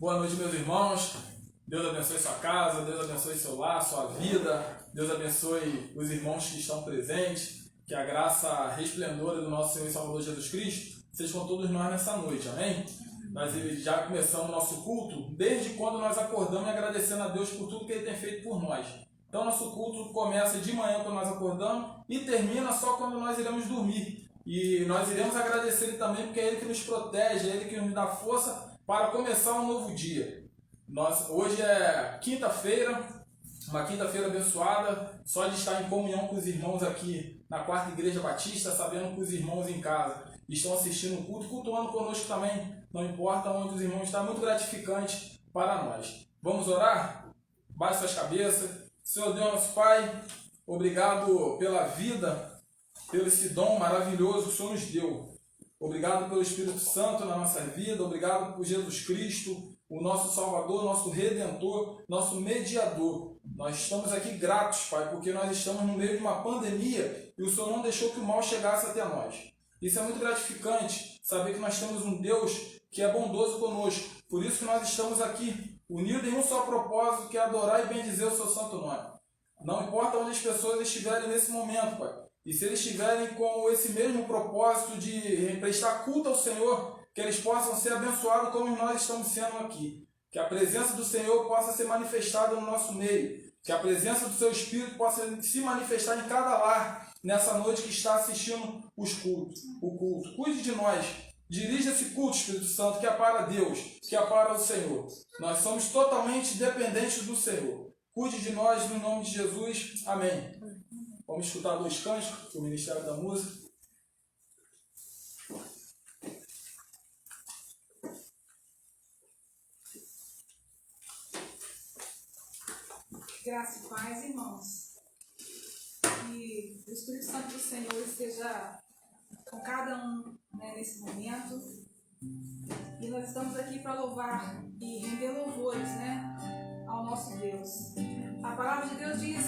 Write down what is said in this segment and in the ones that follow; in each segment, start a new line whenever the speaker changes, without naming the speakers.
Boa noite, meus irmãos. Deus abençoe sua casa, Deus abençoe seu lar, sua vida. Deus abençoe os irmãos que estão presentes. Que a graça resplendora do nosso Senhor e Salvador Jesus Cristo seja com todos nós nessa noite, amém? Nós já começamos o nosso culto desde quando nós acordamos agradecendo a Deus por tudo que Ele tem feito por nós. Então, nosso culto começa de manhã quando nós acordamos e termina só quando nós iremos dormir. E nós iremos agradecer Ele também porque é Ele que nos protege, é Ele que nos dá força para começar um novo dia. Hoje é quinta-feira, uma quinta-feira abençoada, só de estar em comunhão com os irmãos aqui na Quarta Igreja Batista, sabendo que os irmãos em casa estão assistindo o culto, cultuando conosco também, não importa onde os irmãos estão, é muito gratificante para nós. Vamos orar? Baixe suas cabeças. Senhor Deus, nosso Pai, obrigado pela vida, pelo esse dom maravilhoso que o Senhor nos deu. Obrigado pelo Espírito Santo na nossa vida, obrigado por Jesus Cristo, o nosso Salvador, nosso Redentor, nosso Mediador. Nós estamos aqui gratos, Pai, porque nós estamos no meio de uma pandemia e o Senhor não deixou que o mal chegasse até nós. Isso é muito gratificante, saber que nós temos um Deus que é bondoso conosco. Por isso que nós estamos aqui, unidos em um só propósito, que é adorar e bendizer o seu santo nome. Não importa onde as pessoas estiverem nesse momento, Pai. E se eles estiverem com esse mesmo propósito de prestar culto ao Senhor, que eles possam ser abençoados como nós estamos sendo aqui. Que a presença do Senhor possa ser manifestada no nosso meio. Que a presença do seu Espírito possa se manifestar em cada lar nessa noite que está assistindo o culto. Cuide de nós. Dirija esse culto, Espírito Santo, que é para Deus, que é para o Senhor. Nós somos totalmente dependentes do Senhor. Cuide de nós no nome de Jesus. Amém. Vamos escutar 2 cânticos do Ministério da Música.
Graça e paz, irmãos. Que o Espírito Santo do Senhor esteja com cada um, nesse momento. E nós estamos aqui para louvar e render louvores, ao nosso Deus. A palavra de Deus diz: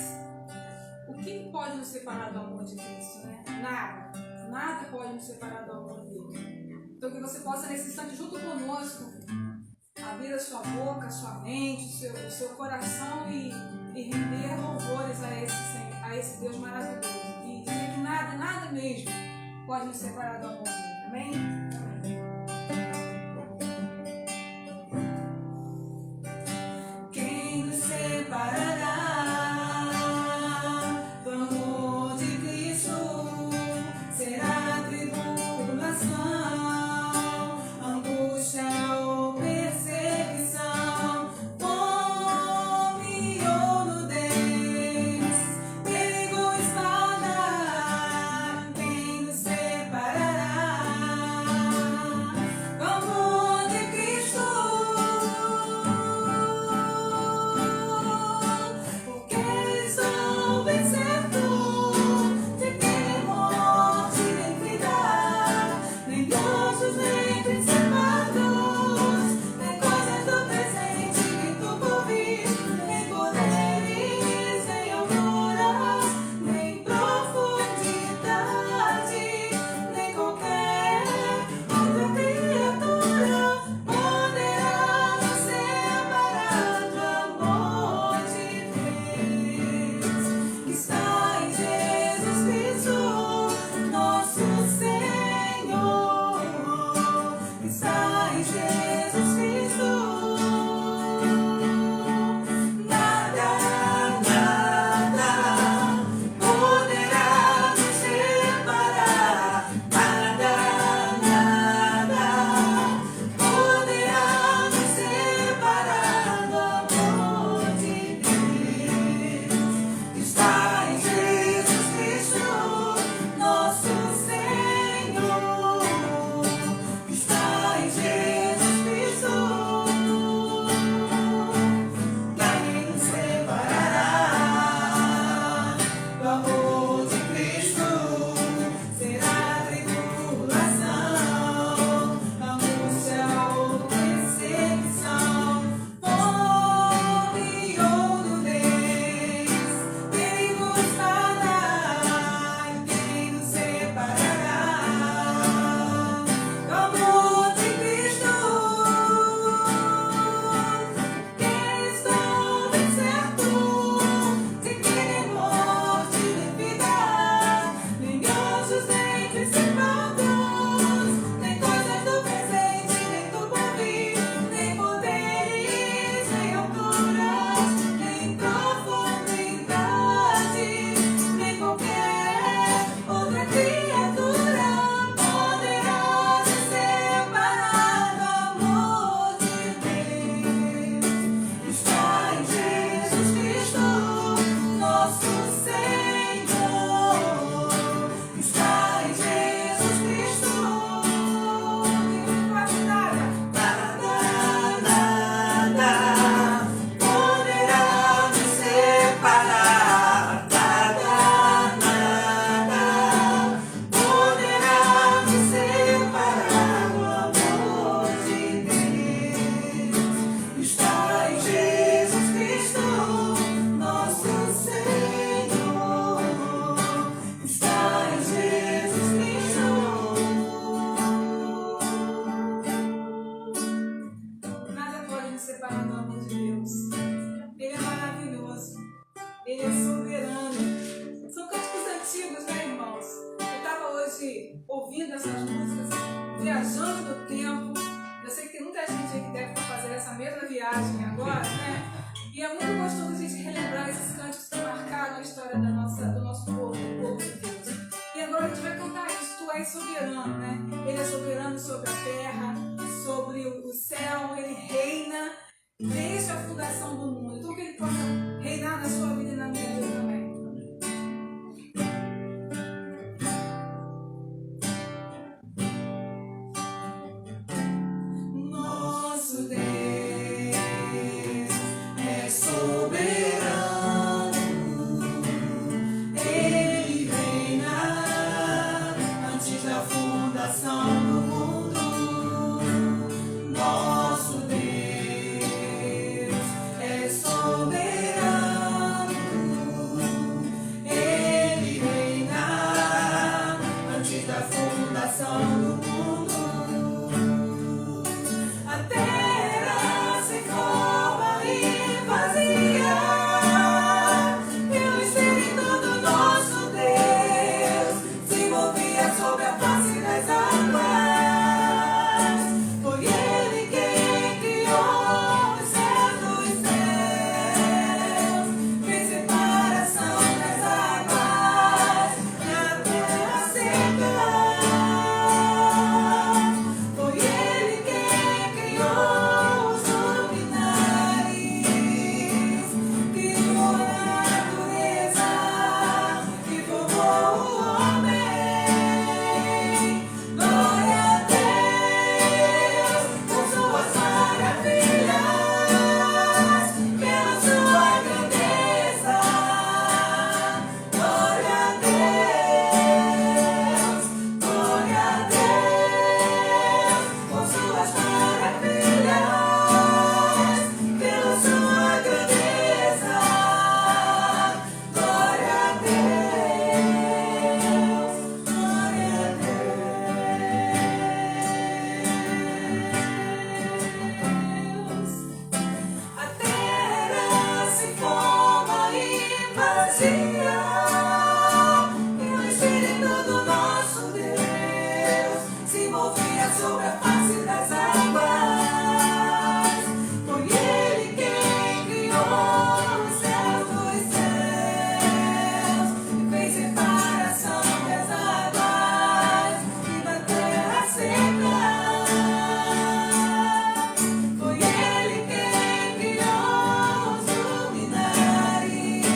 o que pode nos separar do amor de Cristo? Nada. Nada pode nos separar do amor dele. Então que você possa nesse instante junto conosco abrir a sua boca, a sua mente, o seu coração e render louvores a esse Deus maravilhoso. E dizer que nada mesmo pode nos separar do amor dele. Amém? Quem nos separará do amor de Cristo? Será a tribulação, angústia ou perseguição, fome ou nudez, perigo ou espada? Quem nos separará mesma viagem agora, né? E é muito gostoso a gente relembrar esses cânticos que marcaram a história do nosso povo, do povo de Deus. E agora a gente vai cantar isso. Tu és soberano, né? Ele é soberano sobre a terra, sobre o céu, ele reina desde a fundação do mundo. Então que ele possa reinar na sua vida e na minha vida também. Nosso Deus é soberano, ele reina antes da fundação do mundo. Nosso Deus é soberano, ele reina antes da fundação do mundo. A terra se forma e vazia, pelo Espírito do nosso Deus se movia sobre a face das águas. Foi Ele quem criou os céus dos céus, fez separação das águas na terra seca. Foi Ele quem criou os luminares, criou a natureza e formou o homem. Glória a Deus por suas maravilhas, pela sua grandeza. Glória a Deus, glória a Deus por suas maravilhas, pela sua grandeza. Glória a Deus, glória a Deus. A terra se forma e vazia, pelo Espírito do nosso Deus se movia sobre a face das águas. Foi Ele quem criou os céus dos céus e fez separação das águas e da terra seca. Foi Ele quem criou os luminares,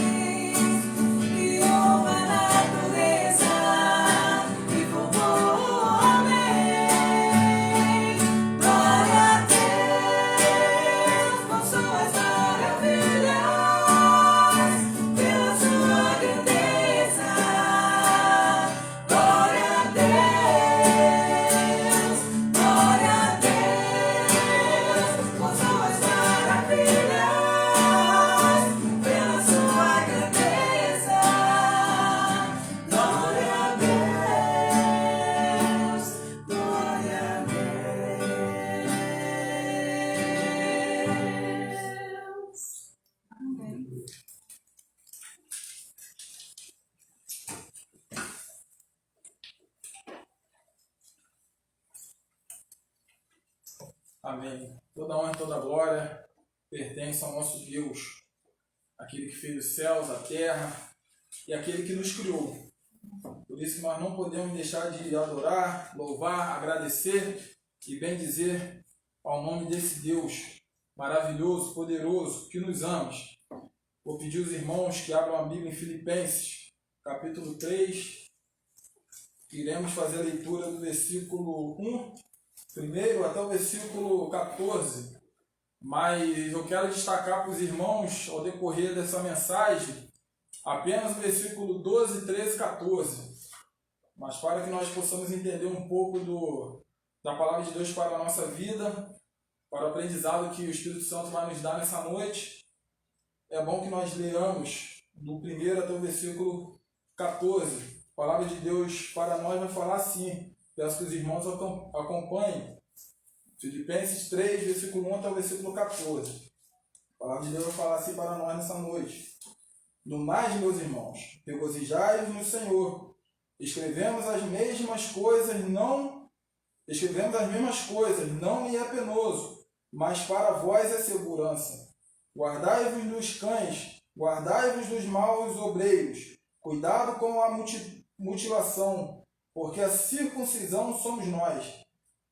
criou a natureza e formou o homem. Glória a Deus por suas maravilhas, pela sua grandeza. Glória a Deus, glória a Deus por suas maravilhas, pela sua grandeza. Glória a Deus, glória a Deus. Amém.
Amém. Toda honra e toda glória pertence ao nosso Deus, aquele que fez os céus, a terra e aquele que nos criou. Por isso que nós não podemos deixar de adorar, louvar, agradecer e bendizer ao nome desse Deus maravilhoso, poderoso, que nos ama. Vou pedir aos irmãos que abram a Bíblia em Filipenses, capítulo 3. Iremos fazer a leitura do versículo 1, primeiro até o versículo 14. Mas eu quero destacar para os irmãos, ao decorrer dessa mensagem, apenas o versículo 12, 13 e 14. Mas para que nós possamos entender um pouco da palavra de Deus para a nossa vida, para o aprendizado que o Espírito Santo vai nos dar nessa noite, é bom que nós leamos do primeiro até o versículo 14. A palavra de Deus para nós vai falar assim. Peço que os irmãos acompanhem. Filipenses 3, versículo 1 até o versículo 14. A palavra de Deus vai falar assim para nós nessa noite. No mais, meus irmãos, regozijai-vos no Senhor. Escrevemos as mesmas coisas, não me é penoso,
mas para vós é segurança. Guardai-vos dos cães, guardai-vos dos maus obreiros. Cuidado com a mutilação, porque a circuncisão somos nós,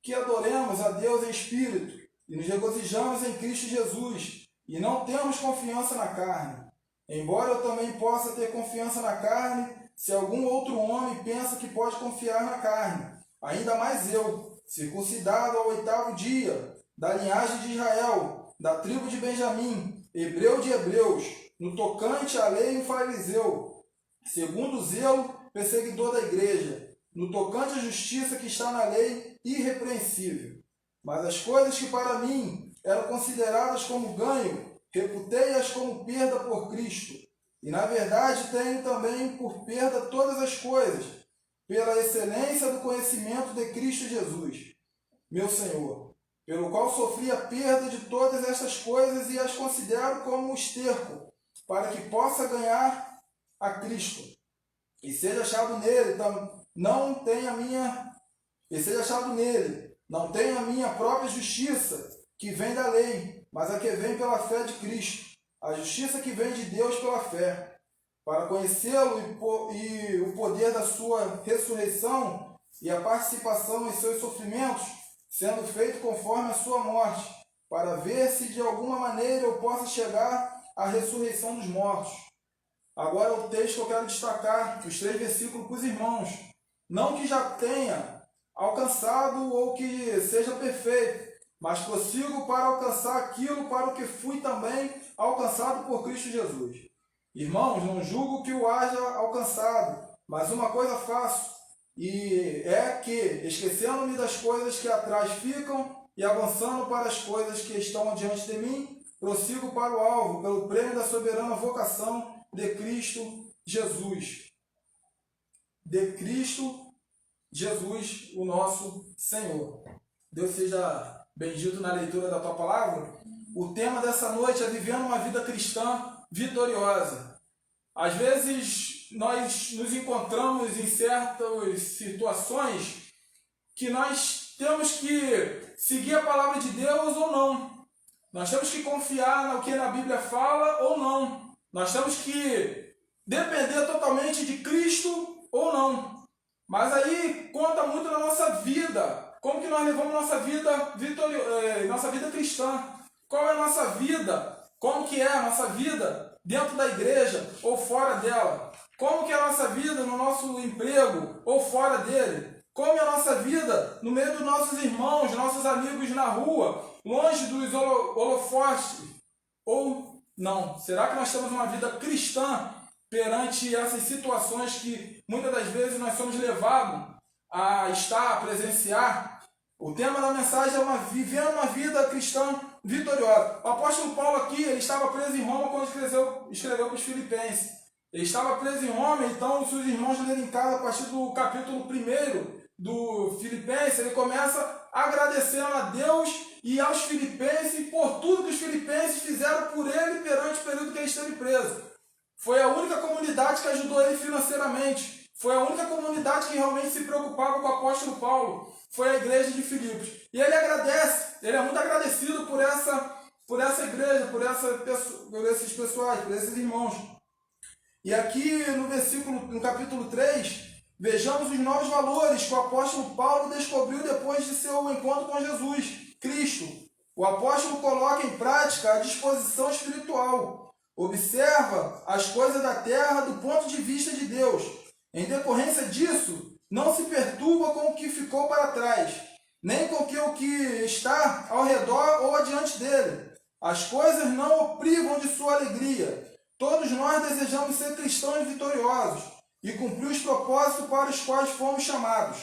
que adoremos a Deus em espírito e nos regozijamos em Cristo Jesus, e não temos confiança na carne. Embora eu também possa ter confiança na carne, se algum outro homem pensa que pode confiar na carne, ainda mais eu, circuncidado ao 8º dia, da linhagem de Israel, da tribo de Benjamim, hebreu de hebreus, no tocante à lei um fariseu, segundo o zelo, perseguidor da igreja, no tocante à justiça que está na lei, irrepreensível. Mas as coisas que para mim eram consideradas como ganho, reputei-as como perda por Cristo. E na verdade tenho também por perda todas as coisas, pela excelência do conhecimento de Cristo Jesus, meu Senhor, pelo qual sofri a perda de todas estas coisas e as considero como esterco, para que possa ganhar a Cristo, e seja achado nele, não tenha a minha própria justiça, que vem da lei, mas a que vem pela fé de Cristo, a justiça que vem de Deus pela fé, para conhecê-lo e o poder da sua ressurreição e a participação em seus sofrimentos, sendo feito conforme a sua morte, para ver se de alguma maneira eu possa chegar à ressurreição dos mortos. Agora o texto que eu quero destacar, os 3 versículos para os irmãos. Não que já tenha alcançado ou que seja perfeito, mas prossigo para alcançar aquilo para o que fui também alcançado por Cristo Jesus. Irmãos, não julgo que o haja alcançado, mas uma coisa faço, e é que, esquecendo-me das coisas que atrás ficam e avançando para as coisas que estão diante de mim, prossigo para o alvo, pelo prêmio da soberana vocação de Cristo Jesus. De Cristo Jesus, o nosso Senhor. Deus seja bendito na leitura da tua palavra. O tema dessa noite é vivendo uma vida cristã vitoriosa. Às vezes nós nos encontramos em certas situações que nós temos que seguir a palavra de Deus ou não. Nós temos que confiar no que a Bíblia fala ou não. Nós temos que depender totalmente de Cristo ou não. Mas aí conta muito na nossa vida. Como que nós levamos nossa vida cristã? Qual é a nossa vida? Como que é a nossa vida dentro da igreja ou fora dela? Como que é a nossa vida no nosso emprego ou fora dele? Como é a nossa vida no meio dos nossos irmãos, nossos amigos na rua, longe dos holofotes ou não? Será que nós temos uma vida cristã perante essas situações que muitas das vezes nós somos levados a estar, a presenciar? O tema da mensagem é vivendo uma vida cristã vitoriosa. O apóstolo Paulo aqui, ele estava preso em Roma quando escreveu para os Filipenses. Ele estava preso em Roma, então se os irmãos lerem em casa, a partir do capítulo 1 do Filipenses, ele começa agradecendo a Deus e aos filipenses por tudo que os filipenses fizeram por ele perante o período que ele esteve preso. Foi a única comunidade que ajudou ele financeiramente. Foi a única comunidade que realmente se preocupava com o apóstolo Paulo. Foi a igreja de Filipos. E ele agradece, ele é muito agradecido por essa igreja, por esses pessoais, por esses irmãos. E aqui no capítulo 3, vejamos os novos valores que o apóstolo Paulo descobriu depois de seu encontro com Jesus, Cristo. O apóstolo coloca em prática a disposição espiritual. Observa as coisas da terra do ponto de vista de Deus. Em decorrência disso, não se perturba com o que ficou para trás, nem com o que está ao redor ou adiante dele. As coisas não o privam de sua alegria. Todos nós desejamos ser cristãos vitoriosos e cumprir os propósitos para os quais fomos chamados.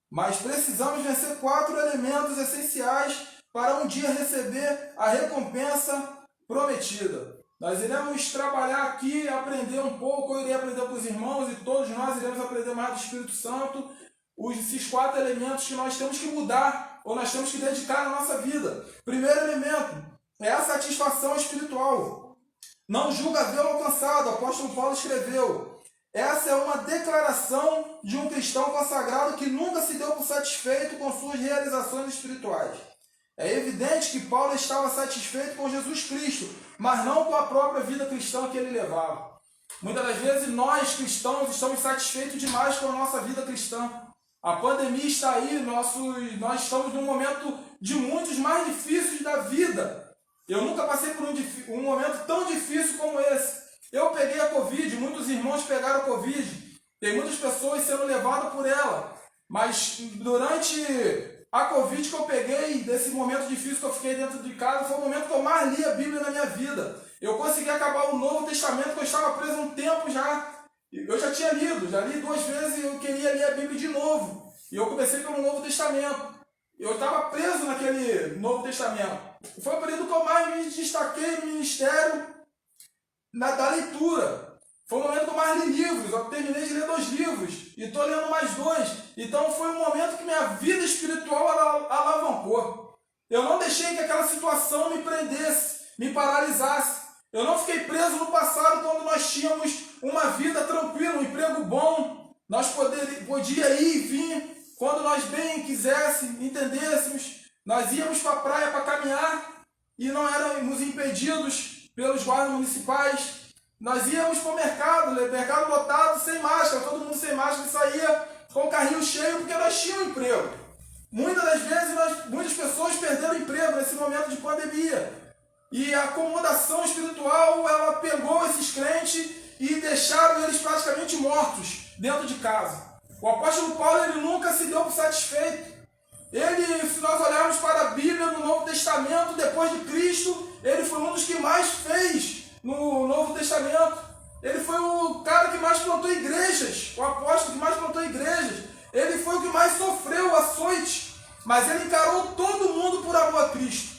Mas precisamos vencer 4 elementos essenciais para um dia receber a recompensa prometida. Nós iremos trabalhar aqui, aprender um pouco, eu irei aprender com os irmãos e todos nós iremos aprender mais do Espírito Santo, esses 4 elementos que nós temos que mudar ou nós temos que dedicar na nossa vida. Primeiro elemento é a satisfação espiritual. Não julga havê-lo alcançado, o apóstolo Paulo escreveu. Essa é uma declaração de um cristão consagrado que nunca se deu por satisfeito com suas realizações espirituais. É evidente que Paulo estava satisfeito com Jesus Cristo, mas não com a própria vida cristã que ele levava. Muitas das vezes nós cristãos estamos satisfeitos demais com a nossa vida cristã. A pandemia está aí, nós estamos num momento de muitos mais difíceis da vida. Eu nunca passei por um momento tão difícil como esse. Eu peguei a Covid, muitos irmãos pegaram a Covid. Tem muitas pessoas sendo levadas por ela. Mas durante a Covid que eu peguei, desse momento difícil que eu fiquei dentro de casa, foi o momento que eu mais li a Bíblia na minha vida. Eu consegui acabar o Novo Testamento, que eu estava preso há um tempo já. Eu já tinha lido, já li 2 vezes e eu queria ler a Bíblia de novo. E eu comecei pelo Novo Testamento. Eu estava preso naquele Novo Testamento. Foi o período que eu mais me destaquei no ministério da leitura. Foi o momento que eu mais li livros. Eu terminei de ler 2 livros e estou lendo mais 2. Então foi um momento que minha vida espiritual alavancou. Eu não deixei que aquela situação me prendesse, me paralisasse. Eu não fiquei preso no passado quando nós tínhamos uma vida tranquila, um emprego bom. Nós podia ir e vir quando nós bem quiséssemos, entendêssemos. Nós íamos para a praia para caminhar e não éramos impedidos pelos guardas municipais. Nós íamos para o mercado lotado, sem máscara, todo mundo sem máscara, e saía com o carrinho cheio porque nós tínhamos emprego. Muitas das vezes, muitas pessoas perderam emprego nesse momento de pandemia. E a acomodação espiritual, ela pegou esses crentes e deixaram eles praticamente mortos dentro de casa. O apóstolo Paulo, ele nunca se deu por satisfeito. Ele, se nós olharmos para a Bíblia, no Novo Testamento, depois de Cristo, ele foi um dos que mais fez no Novo Testamento. Ele foi o cara que mais plantou igrejas, o apóstolo que mais plantou igrejas. Ele foi o que mais sofreu açoite, mas ele encarou todo mundo por amor a Cristo.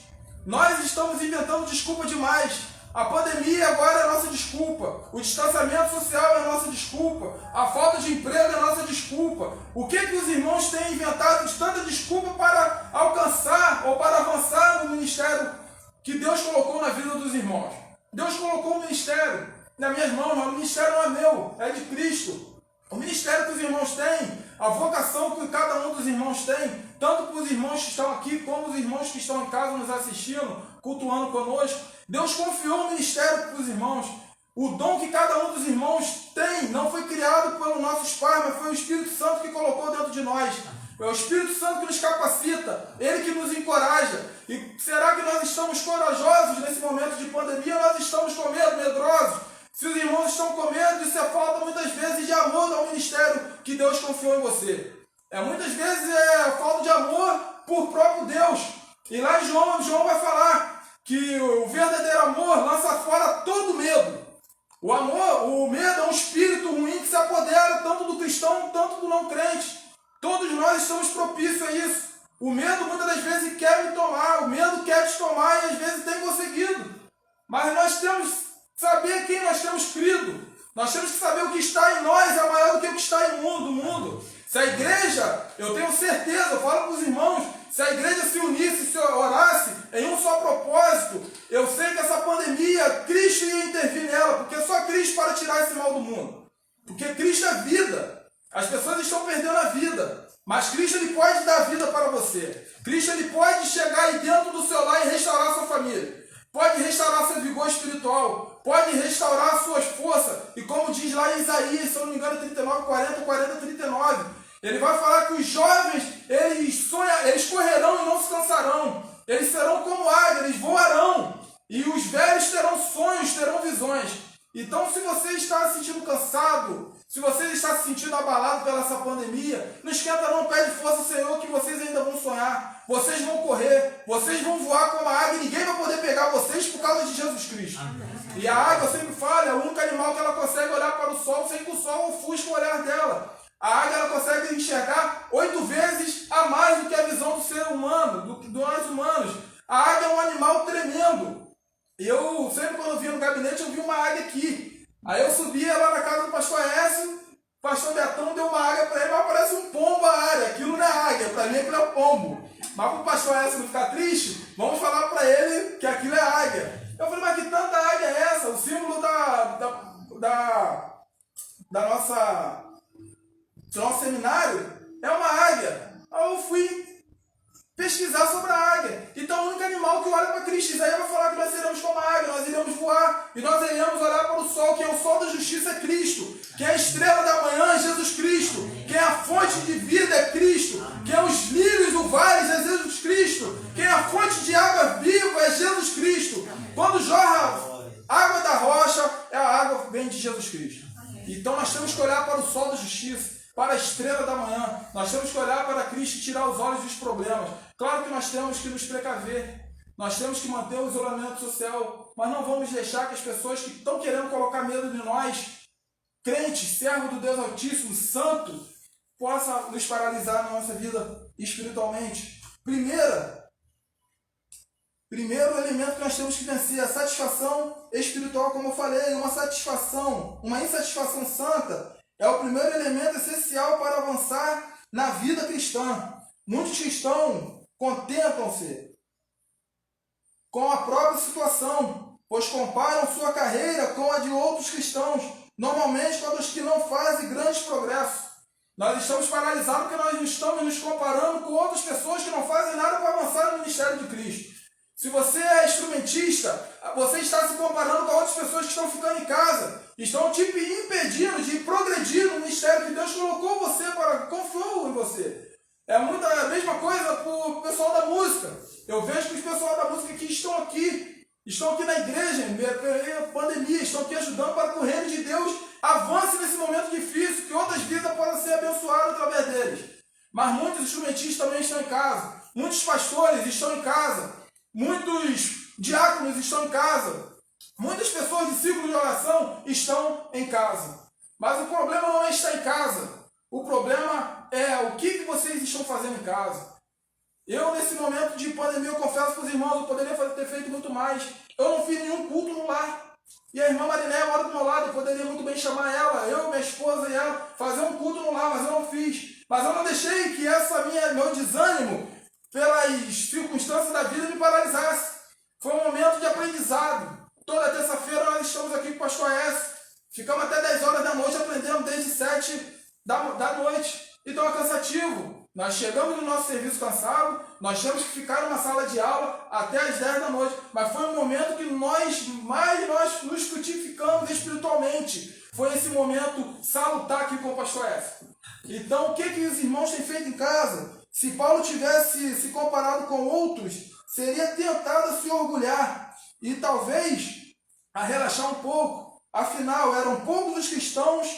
Nós estamos inventando desculpa demais. A pandemia agora é a nossa desculpa. O distanciamento social é a nossa desculpa. A falta de emprego é a nossa desculpa. O que os irmãos têm inventado de tanta desculpa para alcançar ou para avançar no ministério que Deus colocou na vida dos irmãos? Deus colocou o ministério nas minhas mãos, mas o ministério não é meu, é de Cristo. O ministério que os irmãos têm, a vocação que cada um dos irmãos tem, tanto para os irmãos que estão aqui, como os irmãos que estão em casa nos assistindo, cultuando conosco, Deus confiou o ministério para os irmãos. O dom que cada um dos irmãos tem não foi criado pelos nossos pais, mas foi o Espírito Santo que colocou dentro de nós. É o Espírito Santo que nos capacita, Ele que nos encoraja. E será que nós estamos corajosos nesse momento de pandemia? Nós estamos com medo, medrosos? Se os irmãos estão com medo, isso é falta muitas vezes de amor ao ministério que Deus confiou em você. Muitas vezes é falta de amor por próprio Deus. E lá em João vai falar que o verdadeiro amor lança fora todo medo. O medo é um espírito ruim que se apodera tanto do cristão, tanto do não crente. Todos nós estamos propícios a isso. O medo muitas das vezes quer me tomar, o medo quer te tomar e às vezes tem conseguido. Mas nós temos que saber quem nós temos crido. Nós temos que saber o que está em nós é maior do que o que está em mundo. Se a igreja, eu tenho certeza, eu falo para os irmãos, se a igreja se unisse, se orasse em um só propósito, eu sei que essa pandemia, Cristo ia intervir nela, porque só Cristo para tirar esse mal do mundo. Porque Cristo é vida. As pessoas estão perdendo a vida, mas Cristo ele pode dar vida para você. Cristo ele pode chegar aí dentro do seu lar e restaurar a sua família. Pode restaurar seu vigor espiritual, pode restaurar suas forças. E como diz lá em Isaías, se eu não me engano, 39:40, ele vai falar que os jovens, eles correrão e não se cansarão. Eles serão como águia, eles voarão. E os velhos terão sonhos, terão visões. Então, se você está se sentindo cansado, se você está se sentindo abalado pela essa pandemia, não esquenta não, pede força ao Senhor que vocês ainda vão sonhar. Vocês vão correr, vocês vão voar como a águia e ninguém vai poder pegar vocês por causa de Jesus Cristo. E a águia, eu sempre falo, é o único animal que ela consegue olhar para o sol sem que o sol ofusque o olhar dela. A águia ela consegue enxergar 8 vezes a mais do que a visão do ser humano, de nós humanos. A águia é um animal tremendo. E eu, sempre quando eu via no gabinete, eu vi uma águia aqui. Aí eu subia lá na casa do pastor Écio, o pastor Betão deu uma águia para ele, mas parece um pombo a águia. Aquilo não é águia, para mim aquilo é pombo. Mas para o pastor Écio não ficar triste, vamos falar para ele que aquilo é águia. Eu falei, mas que tanta águia é essa? O símbolo da nosso seminário é uma águia. Aí eu fui pesquisar sobre a águia. Então olhado para Cristo. Isaías vai falar que nós seremos como a águia, nós iremos voar e nós iremos olhar para o sol, quem é o sol da justiça é Cristo, quem é a estrela da manhã é Jesus Cristo, quem é a fonte de vida é Cristo, quem é os lírios do vale é Jesus Cristo, quem é a fonte de água viva é Jesus Cristo. Quando jorra água da rocha, a água vem de Jesus Cristo. Então nós temos que olhar para o sol da justiça, para a estrela da manhã. Nós temos que olhar para Cristo e tirar os olhos dos problemas. Claro que nós temos que nos precaver. Nós temos que manter o isolamento social. Mas não vamos deixar que as pessoas que estão querendo colocar medo de nós, crentes, servos do Deus Altíssimo, santo, possa nos paralisar na nossa vida espiritualmente. Primeiro elemento que nós temos que vencer, a satisfação espiritual, como eu falei, uma insatisfação santa é o primeiro elemento essencial para avançar na vida cristã. Muitos cristãos contentam-se com a própria situação, pois comparam sua carreira com a de outros cristãos, normalmente com os que não fazem grandes progressos. Nós estamos paralisados porque nós estamos nos comparando com outras pessoas que não fazem nada para avançar no ministério de Cristo. Se você é instrumentista, você está se comparando com outras pessoas que estão ficando em casa, estão te impedindo de progredir no ministério que Deus colocou você, confiou em você. É a mesma coisa para o pessoal da música. Eu vejo que os pessoal da música que estão aqui na igreja, em pandemia, estão aqui ajudando para que o reino de Deus avance nesse momento difícil, que outras vidas possam ser abençoadas através deles. Mas muitos instrumentistas também estão em casa, muitos pastores estão em casa, muitos diáconos estão em casa, muitas pessoas de círculo de oração estão em casa. Mas o problema não é estar em casa, o problema é o que vocês estão fazendo em casa. Eu, nesse momento de pandemia, eu confesso para os irmãos, eu poderia ter feito muito mais. Eu não fiz nenhum culto no lar. E a irmã Mariné mora do meu lado, eu poderia muito bem chamar ela, eu, minha esposa e ela, fazer um culto no lar, mas eu não fiz. Mas eu não deixei que meu desânimo, pelas circunstâncias da vida, me paralisasse. Foi um momento de aprendizado. Toda terça-feira nós estamos aqui com o pastor S. Ficamos até 10 horas da noite aprendendo desde 7 da noite. Então é cansativo. Nós chegamos no nosso serviço cansado, nós temos que ficar numa sala de aula até as 10 da noite. Mas foi um momento que nós nos frutificamos espiritualmente. Foi esse momento salutar aqui com o pastor S. Então o que os irmãos têm feito em casa? Se Paulo tivesse se comparado com outros, seria tentado a se orgulhar e talvez a relaxar um pouco. Afinal, eram poucos os cristãos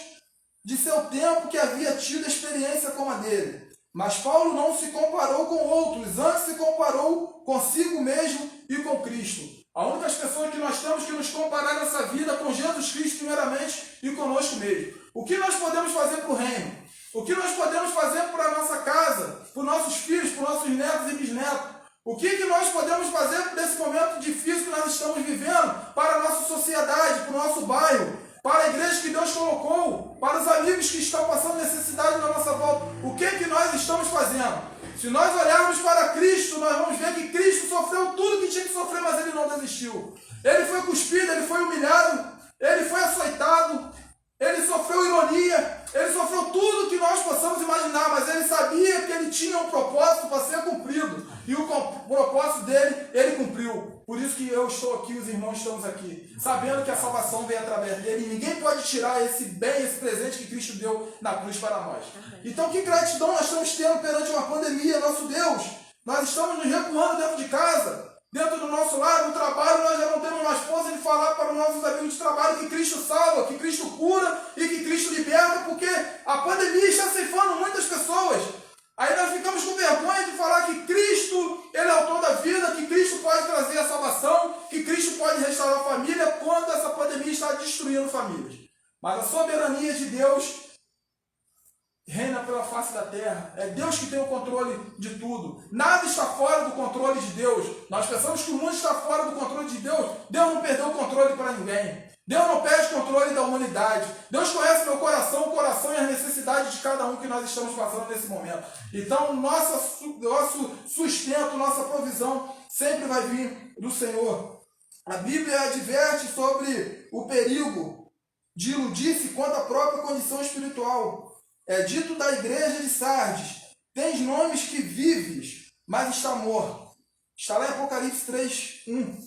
de seu tempo que havia tido experiência como a dele. Mas Paulo não se comparou com outros, antes se comparou consigo mesmo e com Cristo. A única pessoa que nós temos que nos comparar nessa vida com Jesus Cristo primeiramente e conosco mesmo. O que nós podemos fazer para o reino? O que nós podemos fazer para a nossa casa, para os nossos filhos, para os nossos netos e bisnetos? O que nós podemos fazer nesse momento difícil que nós estamos vivendo para a nossa sociedade, para o nosso bairro, para a igreja que Deus colocou, para os amigos que estão passando necessidade na nossa volta? O que nós estamos fazendo? Se nós olharmos para Cristo, nós vamos ver que Cristo sofreu tudo que tinha que sofrer, mas Ele não desistiu. Ele foi cuspido, Ele foi humilhado, Ele foi açoitado, Ele sofreu ironia, Ele sofreu tudo que nós possamos imaginar, mas Ele sabia que Ele tinha um propósito para ser cumprido. E o propósito dele, Ele cumpriu. Por isso que eu estou aqui, os irmãos estamos aqui, sabendo que a salvação vem através dele. E ninguém pode tirar esse bem, esse presente que Cristo deu na cruz para nós. Então, que gratidão nós estamos tendo perante uma pandemia, nosso Deus. Nós estamos nos recuando dentro de casa, dentro do nosso lar, no trabalho. Nós já não temos mais força de falar para os nossos amigos de trabalho que Cristo salva, que Cristo cura e que Cristo liberta, porque a pandemia está ceifando muitas pessoas. Aí nós ficamos com vergonha de falar que Cristo, Ele é o autor da vida, que Cristo pode trazer a salvação, que Cristo pode restaurar a família quando essa pandemia está destruindo famílias. Mas a soberania de Deus reina pela face da terra. É Deus que tem o controle de tudo. Nada está fora do controle de Deus. Nós pensamos que o mundo está fora do controle de Deus. Deus não perdeu o controle para ninguém. Deus não perde controle da humanidade. Deus conhece meu coração, o coração e as necessidades de cada um que nós estamos passando nesse momento. Então, nosso sustento, nossa provisão sempre vai vir do Senhor. A Bíblia adverte sobre o perigo de iludir-se quanto à própria condição espiritual. É dito da igreja de Sardes: tens nomes que vives, mas está morto. Está lá em Apocalipse 3:1.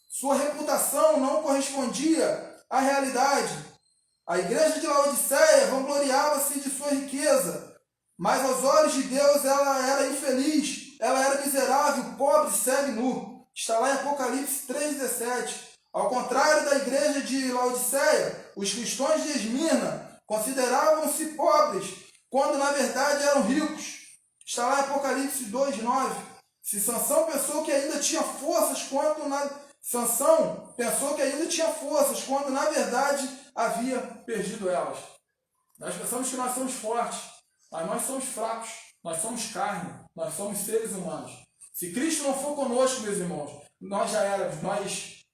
Sua reputação não correspondia à realidade. A igreja de Laodiceia vangloriava-se de sua riqueza, mas aos olhos de Deus ela era infeliz, ela era miserável, pobre, cega e nu. Está lá em Apocalipse 3:17. Ao contrário da igreja de Laodiceia, os cristãos de Esmirna consideravam-se pobres, quando na verdade eram ricos. Está lá em Apocalipse 2:9. Se Sansão pensou que ainda tinha forças quando na verdade havia perdido elas. Nós pensamos que nós somos fortes, mas nós somos fracos, nós somos carne, nós somos seres humanos. Se Cristo não for conosco, meus irmãos, nós já éramos, nós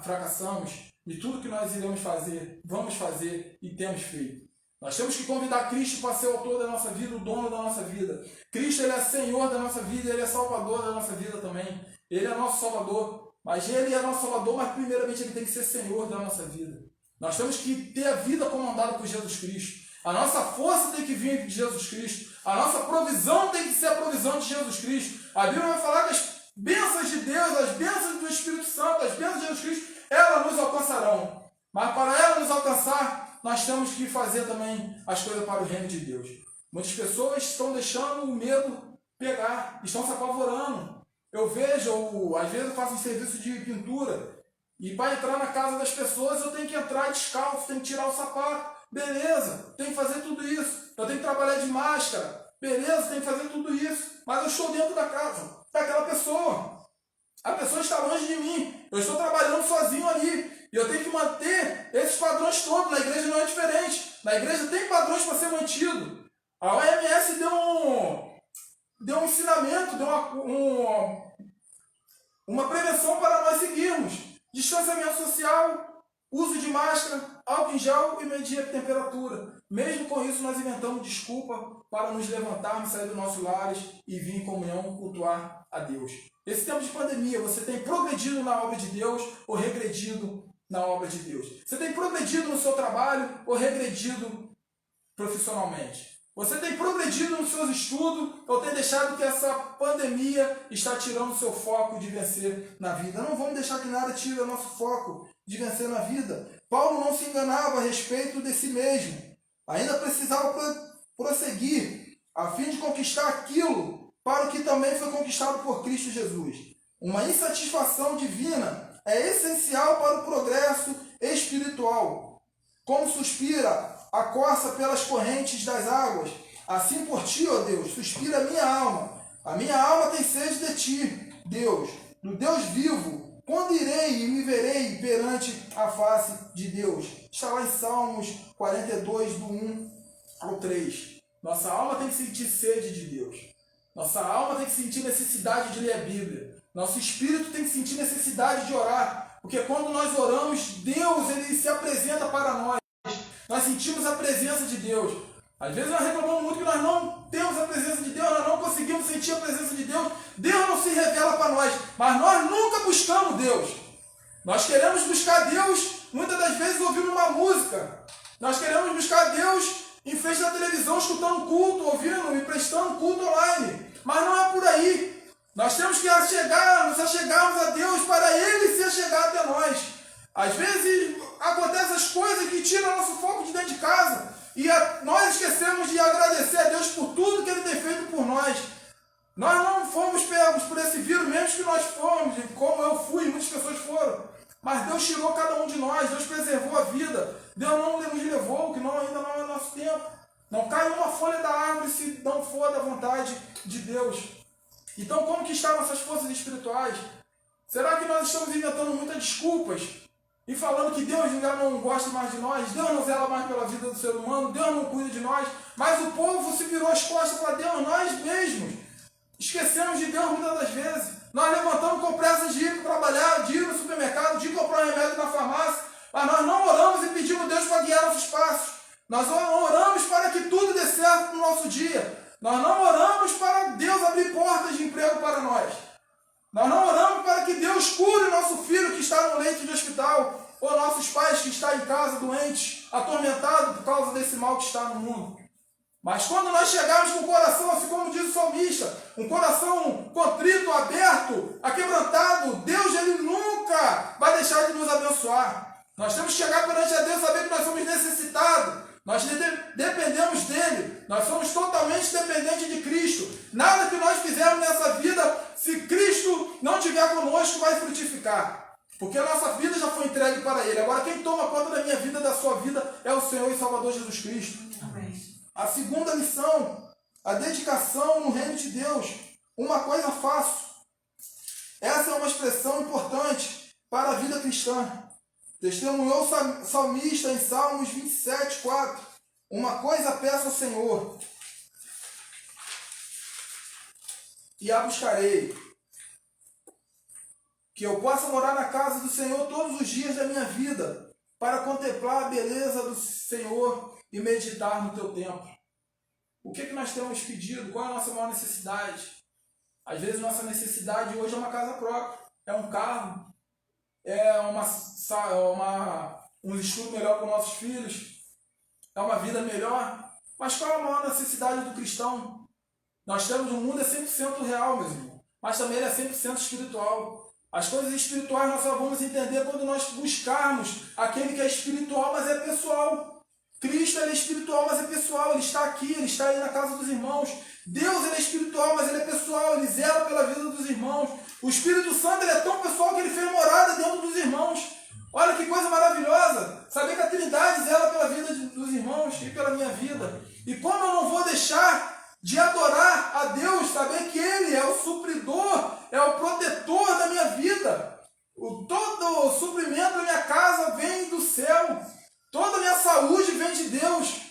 fracassamos, e tudo que nós iremos fazer, vamos fazer e temos feito. Nós temos que convidar Cristo para ser o autor da nossa vida, o dono da nossa vida. Cristo, Ele é Senhor da nossa vida, Ele é Salvador da nossa vida também. Ele é nosso Salvador, mas Ele é nosso Salvador, mas primeiramente Ele tem que ser Senhor da nossa vida. Nós temos que ter a vida comandada por Jesus Cristo. A nossa força tem que vir de Jesus Cristo. A nossa provisão tem que ser a provisão de Jesus Cristo. A Bíblia vai falar que as bênçãos de Deus, as bênçãos do Espírito Santo, as bênçãos de Jesus Cristo, elas nos alcançarão. Mas para ela nos alcançar, nós temos que fazer também as coisas para o reino de Deus. Muitas pessoas estão deixando o medo pegar, estão se apavorando. Eu vejo, às vezes eu faço um serviço de pintura, e para entrar na casa das pessoas eu tenho que entrar descalço, tenho que tirar o sapato. Beleza, tenho que fazer tudo isso. Eu tenho que trabalhar de máscara. Beleza, tenho que fazer tudo isso. Mas eu estou dentro da casa daquela pessoa. A pessoa está longe de mim. Eu estou trabalhando sozinho ali. E eu tenho que manter esses padrões todos. Na igreja não é diferente. Na igreja tem padrões para ser mantido. A OMS deu um ensinamento, deu uma prevenção para nós seguirmos. Distanciamento social, uso de máscara, álcool em gel e medir a temperatura. Mesmo com isso, nós inventamos desculpa para nos levantarmos, sair dos nossos lares e vir em comunhão cultuar a Deus. Esse tempo de pandemia, você tem progredido na obra de Deus ou regredido na obra de Deus? Você tem progredido no seu trabalho ou regredido profissionalmente? Você tem progredido nos seus estudos ou tem deixado que essa pandemia está tirando o seu foco de vencer na vida? Não vamos deixar que nada tire o nosso foco de vencer na vida. Paulo não se enganava a respeito de si mesmo. Ainda precisava prosseguir a fim de conquistar aquilo para o que também foi conquistado por Cristo Jesus. Uma insatisfação divina é essencial para o progresso espiritual. Como suspira a corça pelas correntes das águas, assim por ti, ó Deus, suspira a minha alma. A minha alma tem sede de ti, Deus, do Deus vivo. Quando irei e me verei perante a face de Deus? Está lá em Salmos 42, do 1 ao 3. Nossa alma tem que sentir sede de Deus. Nossa alma tem que sentir necessidade de ler a Bíblia. Nosso espírito tem que sentir necessidade de orar. Porque quando nós oramos, Deus ele se apresenta para nós. Nós sentimos a presença de Deus. Às vezes nós reclamamos muito que nós não temos a presença de Deus, nós não conseguimos sentir a presença de Deus. Deus não se revela para nós, mas nós nunca buscamos Deus. Nós queremos buscar Deus, muitas das vezes, ouvindo uma música. Nós queremos buscar Deus em frente da televisão, escutando culto, ouvindo e prestando culto online. Mas não é por aí. Nós temos que nos achegarmos a Deus para Ele se achegar até nós. Às vezes acontecem as coisas que tiram nosso foco de dentro de casa e nós esquecemos de agradecer a Deus por tudo que Ele tem feito por nós. Nós não fomos pegos por esse vírus, mesmo que nós fomos, como eu fui, muitas pessoas foram. Mas Deus tirou cada um de nós, Deus preservou a vida. Deus não nos levou, que ainda não é nosso tempo. Não cai uma folha da árvore se não for da vontade de Deus. Então, como que estão nossas forças espirituais? Será que nós estamos inventando muitas desculpas e falando que Deus já não gosta mais de nós, Deus não zela mais pela vida do ser humano, Deus não cuida de nós, mas o povo se virou as costas para Deus, nós mesmos esquecemos de Deus muitas das vezes. Nós levantamos com pressa de ir trabalhar, de ir no supermercado, de ir comprar um remédio na farmácia, mas nós não oramos e pedimos a Deus para guiar nossos passos. Nós oramos para que tudo dê certo no nosso dia. Nós não oramos para Deus abrir portas de emprego para nós. Nós não oramos para que Deus cure o nosso filho que está no leito de hospital, ou nossos pais que estão em casa doentes, atormentados por causa desse mal que está no mundo. Mas quando nós chegarmos com o coração, assim como diz o salmista, um coração contrito, aberto, aquebrantado, Deus ele nunca vai deixar de nos abençoar. Nós temos que chegar perante a Deus, saber que nós somos necessitados, nós dependemos dele, nós somos totalmente dependentes de Cristo. Nada que nós fizermos nessa vida, se Cristo não estiver conosco, vai frutificar. Porque a nossa vida já foi entregue para ele. Agora quem toma conta da minha vida, da sua vida, é o Senhor e Salvador Jesus Cristo.
Amém.
A segunda lição, a dedicação no reino de Deus. Uma coisa faço. Essa é uma expressão importante para a vida cristã. Testemunhou o salmista em Salmos 27, 4. Uma coisa peço ao Senhor, e a buscarei, que eu possa morar na casa do Senhor todos os dias da minha vida, para contemplar a beleza do Senhor e meditar no teu templo. O que nós temos pedido? Qual é a nossa maior necessidade? Às vezes nossa necessidade hoje é uma casa própria, é um carro, é um estudo melhor para os nossos filhos, é uma vida melhor. Mas qual é a maior necessidade do cristão? Nós temos um mundo 100% real, meus irmãos, mas também ele é 100% espiritual. As coisas espirituais nós só vamos entender quando nós buscarmos aquele que é espiritual, mas é pessoal. Cristo ele é espiritual, mas é pessoal. Ele está aqui, ele está aí na casa dos irmãos. Deus ele é espiritual, mas ele é pessoal. Ele zela pela vida dos irmãos. O Espírito Santo ele é tão pessoal que ele fez morada dentro dos irmãos. Olha que coisa maravilhosa. Saber que a Trindade zela pela vida dos irmãos e pela minha vida. E como eu não vou deixar de adorar a Deus, saber que ele é o supridor, é o protetor da minha vida. Todo o suprimento da minha casa vem do céu. Toda a minha saúde vem de Deus.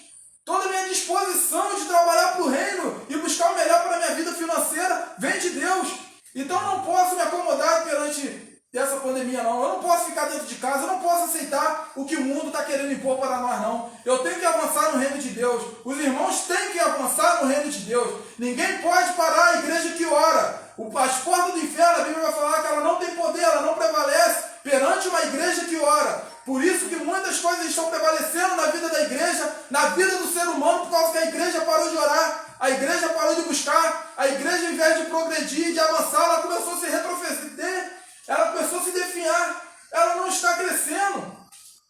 Toda a minha disposição de trabalhar para o reino e buscar o melhor para a minha vida financeira vem de Deus. Então eu não posso me acomodar perante essa pandemia, não. Eu não posso ficar dentro de casa, eu não posso aceitar o que o mundo está querendo impor para nós, não. Eu tenho que avançar no reino de Deus. Os irmãos têm que avançar no reino de Deus. Ninguém pode parar a igreja que ora. As portas do inferno, a Bíblia vai falar que ela não tem poder, ela não prevalece perante uma igreja que ora. Por isso que muitas coisas estão prevalecendo na vida da igreja, na vida do ser humano, por causa que a igreja parou de orar, a igreja parou de buscar, a igreja, ao invés de progredir, de avançar, ela começou a se retroceder, ela começou a se definhar, ela não está crescendo.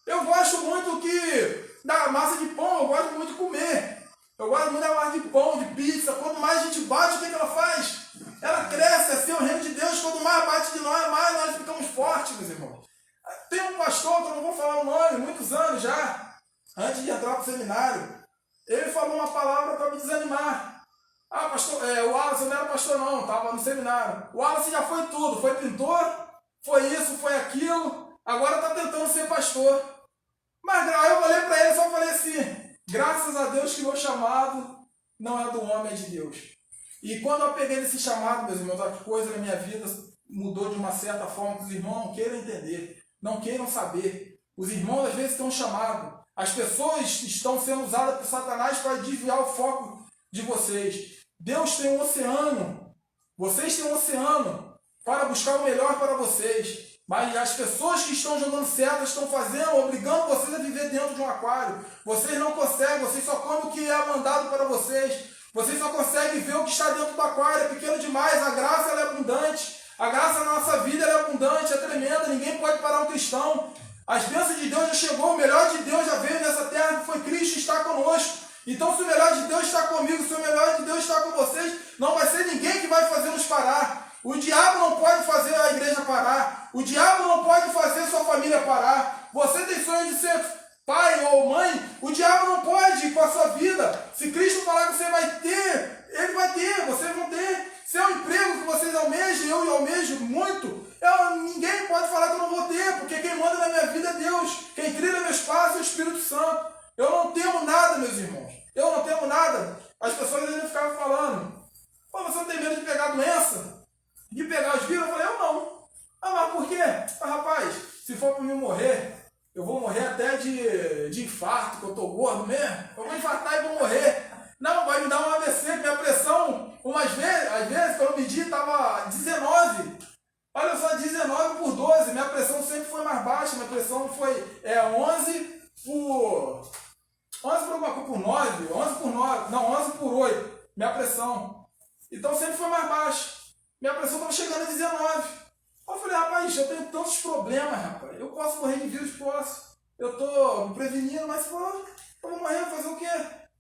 Eu gosto muito da massa de pão, eu gosto muito de comer. Eu gosto muito da massa de pão, de pizza. Quanto mais a gente bate, o que ela faz? Ela cresce, assim, o reino de Deus, quanto mais bate de nós, mais nós ficamos fortes, meus irmãos. Tem um pastor, que eu não vou falar o nome, muitos anos já, antes de entrar para o seminário, ele falou uma palavra para me desanimar. Ah, pastor, o Wallace não era pastor não, estava no seminário. O Wallace já foi tudo, foi pintor, foi isso, foi aquilo, agora está tentando ser pastor. Mas aí eu olhei para ele e só falei assim, graças a Deus que meu chamado não é do homem, é de Deus. E quando eu peguei nesse chamado, meus irmãos, a coisa na minha vida mudou de uma certa forma que os irmãos não queiram entender, não queiram saber. Os irmãos às vezes estão chamados. As pessoas estão sendo usadas por Satanás para desviar o foco de vocês. Deus tem um oceano. Vocês têm um oceano para buscar o melhor para vocês. Mas as pessoas que estão jogando setas estão obrigando vocês a viver dentro de um aquário. Vocês não conseguem, vocês só comem o que é mandado para vocês. Vocês só conseguem ver o que está dentro do aquário, é pequeno demais. A graça ela é abundante. A graça na nossa vida ela é abundante, é tremenda. Ninguém pode parar um cristão. As bênçãos de Deus já chegou, o melhor de Deus já veio nessa terra, que foi Cristo, está conosco. Então se o melhor de Deus está comigo, se o melhor de Deus está com vocês, não vai ser ninguém que vai fazer nos parar. O diabo não pode fazer a igreja parar. O diabo não pode fazer sua família parar. Você tem sonho de ser pai ou mãe, o diabo não pode ir com a sua vida. Se Cristo falar que você vai ter, ele vai ter, vocês vão ter. Se é um emprego que vocês almejam, eu almejo muito, ninguém pode falar que eu não vou ter, porque quem manda na minha vida é Deus. Quem trilha meus passos é o Espírito Santo. Eu não temo nada, meus irmãos. Eu não temo nada. As pessoas ainda ficavam falando, pô, você não tem medo de pegar doença? De pegar os vírus? Eu falei, eu não. Ah, mas por quê? Ah, rapaz, se for para mim morrer, eu vou morrer até de infarto, que eu tô gordo mesmo. Eu vou infartar e vou morrer. Não, vai me dar um AVC, que minha pressão, às vezes, quando eu medi, estava 19. Olha só, 19/12. Minha pressão sempre foi mais baixa. Minha pressão foi 11 por por 9, 11 por 9, não, 11 por 8, minha pressão. Então sempre foi mais baixa. Minha pressão estava chegando a 19. Eu falei, rapaz, eu tenho tantos problemas, rapaz. Eu posso morrer de vírus, posso. Eu estou me prevenindo, mas pô, eu vou morrer, fazer o quê?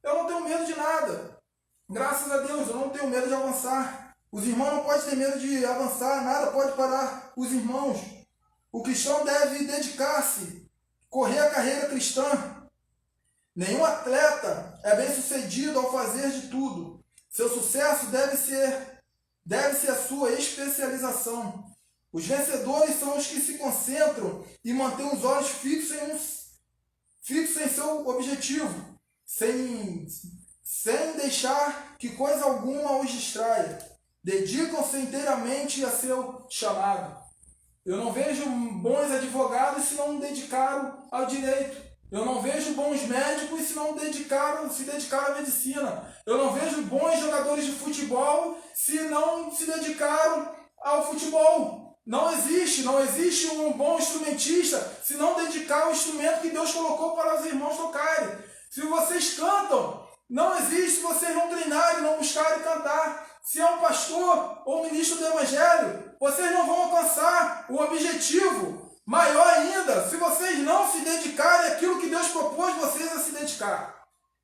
Eu não tenho medo de nada. Graças a Deus, eu não tenho medo de avançar. Os irmãos não podem ter medo de avançar, nada pode parar os irmãos. O cristão deve dedicar-se, correr a carreira cristã. Nenhum atleta é bem sucedido ao fazer de tudo. Seu sucesso deve ser a sua especialização. Os vencedores são os que se concentram e mantêm os olhos fixos em seu objetivo, sem deixar que coisa alguma os distraia. Dedicam-se inteiramente a seu chamado. Eu não vejo bons advogados se não dedicaram ao direito. Eu não vejo bons médicos se não se dedicaram à medicina. Eu não vejo bons jogadores de futebol se não se dedicaram ao futebol. Não existe um bom instrumentista se não dedicar ao instrumento que Deus colocou para os irmãos tocarem. Se vocês cantam, não existe se vocês não treinarem, não buscarem cantar. Se é um pastor ou um ministro do evangelho, vocês não vão alcançar o objetivo. Maior ainda, se vocês não se dedicarem àquilo que Deus propôs vocês a se dedicar.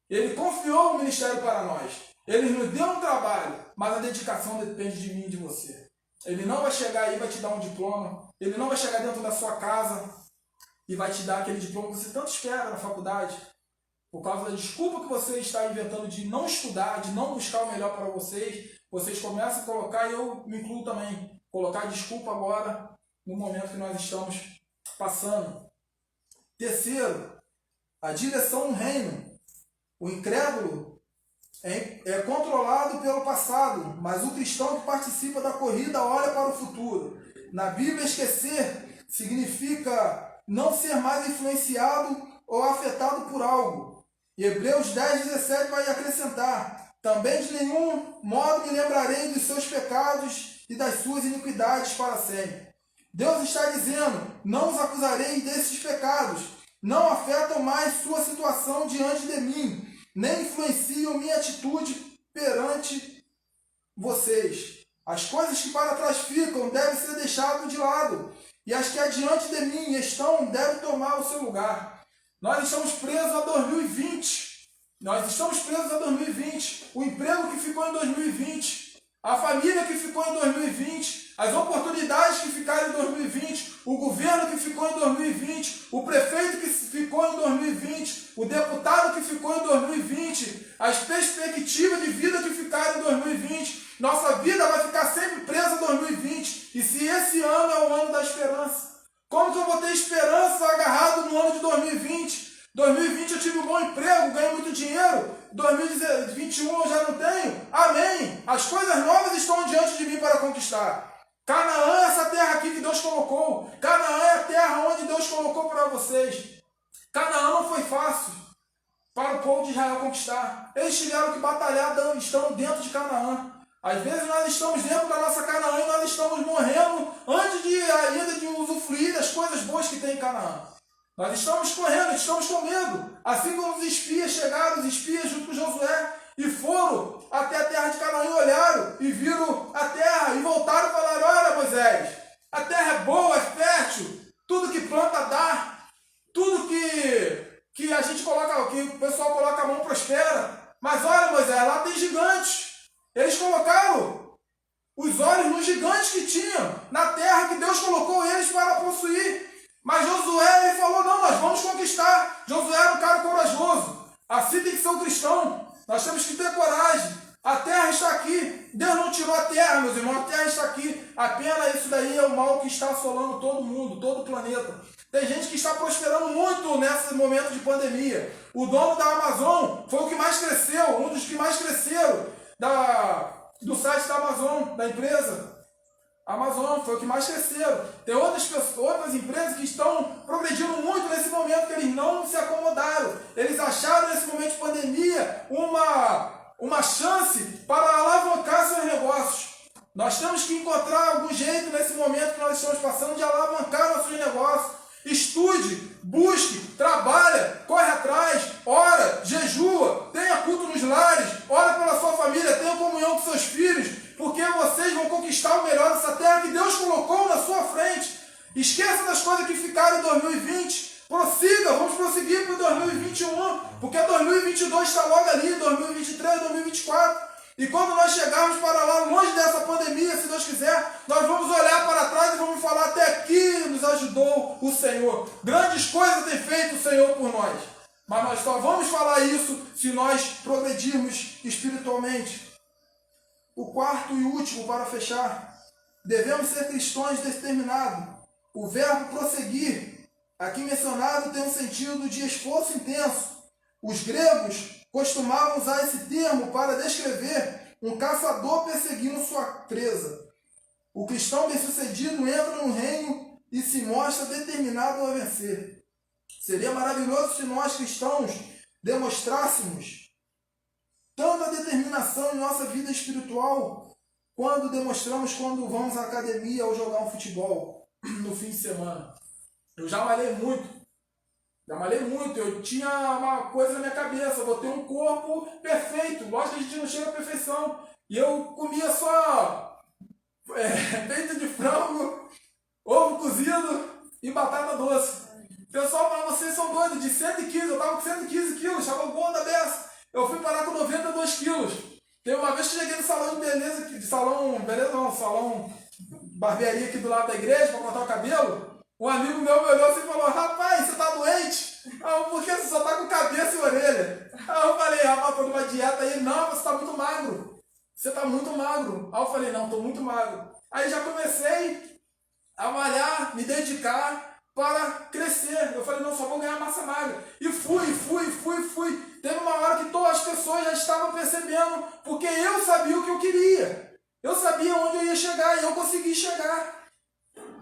Ele confiou o ministério para nós. Ele nos deu um trabalho, mas a dedicação depende de mim e de você. Ele não vai chegar aí e vai te dar um diploma. Ele não vai chegar dentro da sua casa e vai te dar aquele diploma que você tanto espera na faculdade. Por causa da desculpa que você está inventando de não estudar, de não buscar o melhor para vocês começam a colocar, e eu me incluo também, colocar desculpa agora no momento que nós estamos passando. Terceiro, a direção no reino. O incrédulo é controlado pelo passado, mas o cristão que participa da corrida olha para o futuro. Na Bíblia, esquecer significa não ser mais influenciado ou afetado por algo. Hebreus 10:17 vai acrescentar: também de nenhum modo me lembrarei dos seus pecados e das suas iniquidades para sempre. Deus está dizendo: não os acusarei desses pecados, não afetam mais sua situação diante de mim, nem influenciam minha atitude perante vocês. As coisas que para trás ficam devem ser deixadas de lado, e as que adiante de mim estão devem tomar o seu lugar. Nós estamos presos a 2020. O emprego que ficou em 2020. A família que ficou em 2020. As oportunidades que ficaram em 2020. O governo que ficou em 2020. O prefeito que ficou em 2020. O deputado que ficou em 2020. As perspectivas de vida que ficaram em 2020. Nossa vida vai ficar sempre presa em 2020. E se esse ano é o ano da esperança, como que eu vou ter esperança agarrado no ano de 2020? 2020 eu tive um bom emprego, ganhei muito dinheiro. 2021 eu já não tenho. Amém. As coisas novas estão diante de mim para conquistar. Canaã é essa terra aqui que Deus colocou. Canaã é a terra onde Deus colocou para vocês. Canaã não foi fácil para o povo de Israel conquistar. Eles tiveram que batalhar estando dentro de Canaã. Às vezes nós estamos dentro da nossa Canaã e nós estamos morrendo antes ainda de usufruir das coisas boas que tem em Canaã. Nós estamos correndo, estamos com medo. Assim como os espias chegaram, os espias junto com Josué, e foram até a terra de Canaã e olharam e viram a terra e voltaram e falaram: olha, Moisés, a terra é boa, é fértil, tudo que planta dá, tudo que a gente coloca, que o pessoal coloca a mão prospera. Mas olha, Moisés, lá tem gigantes. Eles colocaram os olhos nos gigantes que tinham na terra que Deus colocou eles para possuir. Mas Josué, ele falou: não, nós vamos conquistar. Josué era um cara corajoso. Assim tem que ser um cristão. Nós temos que ter coragem. A terra está aqui. Deus não tirou a terra, meus irmãos. A terra está aqui. Apenas isso daí é o mal que está assolando todo mundo, todo o planeta. Tem gente que está prosperando muito nesse momento de pandemia. O dono da Amazon foi o que mais cresceu, um dos que mais cresceram do site da Amazon, da empresa. A Amazon foi o que mais cresceram. Tem outras empresas que estão progredindo muito nesse momento, que eles não se acomodaram. Eles acharam nesse momento de pandemia uma chance para alavancar seus negócios. Nós temos que encontrar algum jeito nesse momento que nós estamos passando de alavancar nossos negócios. Estude, busque, trabalhe, corre atrás, ora, jejua, tenha culto nos lares, ora pela sua família, tenha comunhão com seus filhos, porque vocês vão conquistar o melhor dessa terra que Deus colocou na sua frente. Esqueça das coisas que ficaram em 2020, prossiga, vamos prosseguir para 2021, porque 2022 está logo ali, 2023, 2024. E quando nós chegarmos para lá, longe dessa pandemia, se Deus quiser, nós vamos olhar para trás e vamos falar: até aqui nos ajudou o Senhor. Grandes coisas tem feito o Senhor por nós. Mas nós só vamos falar isso se nós progredirmos espiritualmente. O quarto e último, para fechar: devemos ser cristãos determinados. O verbo prosseguir, aqui mencionado, tem um sentido de esforço intenso. Os gregos costumavam usar esse termo para descrever um caçador perseguindo sua presa. O cristão bem-sucedido entra no reino e se mostra determinado a vencer. Seria maravilhoso se nós cristãos demonstrássemos tanta determinação em nossa vida espiritual quando demonstramos quando vamos à academia ou jogar um futebol no fim de semana. Eu já malhei muito. Eu tinha uma coisa na minha cabeça, vou ter um corpo perfeito. Lógico que a gente não chega à perfeição. E eu comia só peito de frango, ovo cozido e batata doce. Pessoal, mas vocês são doidos, de 115, eu estava com 115 quilos, estava bom da beça. Eu fui parar com 92 quilos. Teve uma vez que cheguei no salão de beleza, salão barbearia aqui do lado da igreja para cortar o cabelo. Um amigo meu me olhou assim e falou: rapaz, você tá doente? Por que você só tá com cabeça e orelha? Aí eu falei: rapaz, tô numa dieta aí. Não, você tá muito magro. Você tá muito magro. Aí eu falei: não, tô muito magro. Aí já comecei a malhar, me dedicar para crescer. Eu falei: não, só vou ganhar massa magra. E fui. Teve uma hora que todas as pessoas já estavam percebendo, porque eu sabia o que eu queria. Eu sabia onde eu ia chegar e eu consegui chegar.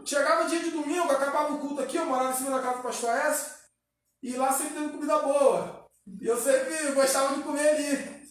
Chegava dia de domingo, acabava o culto aqui, eu morava em cima da casa do pastor Aécio, e lá sempre teve comida boa. E eu sempre gostava de comer ali.